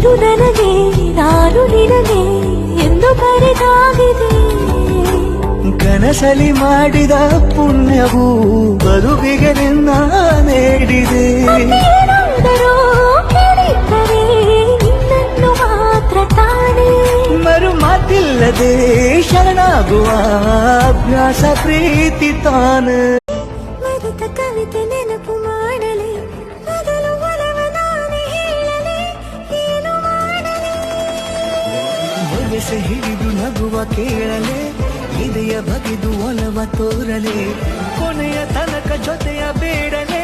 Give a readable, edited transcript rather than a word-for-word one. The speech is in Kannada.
ನೀನು ನನಗೆ ನಾನು ನಿನಗೆ ಎಂದು ಬರೆದಾಗಿದೆ. ಕನಸಲಿ ಮಾಡಿದ ಪುಣ್ಯವು ಬದುಕಿಗೆ ನಿನ್ನ ನೀಡಿದೆ. ಏನಾದರೂ ಕೇಳಿದ್ದರೆ ನಿನ್ನನ್ನು ಮಾತ್ರ ತಾನೇ. ಮರು ಮಾತಿಲ್ಲದೆ ಶರಣಾಗುವ ಅಭ್ಯಾಸ ಪ್ರೀತಿ ತಾನು. ಮರೆತ ಕವಿತೆ ನೆನಪು ಮಾಡಲಿ, ಮೊದಲು ಒಲವ ನಾನೇ ಹೇಳಲಿ, ಏನು ಮಾಡಲಿ. ಒರೆಸೆ ಹಿಡಿದು ನಗುವ ಕೇಳಲೆ, ಇದೆಯ ಬಗೆದು ಒಲವ ತೋರಲೆ, ಕೊನೆಯ ತನಕ ಜೊತೆಯ ಬೇಡಲೆ.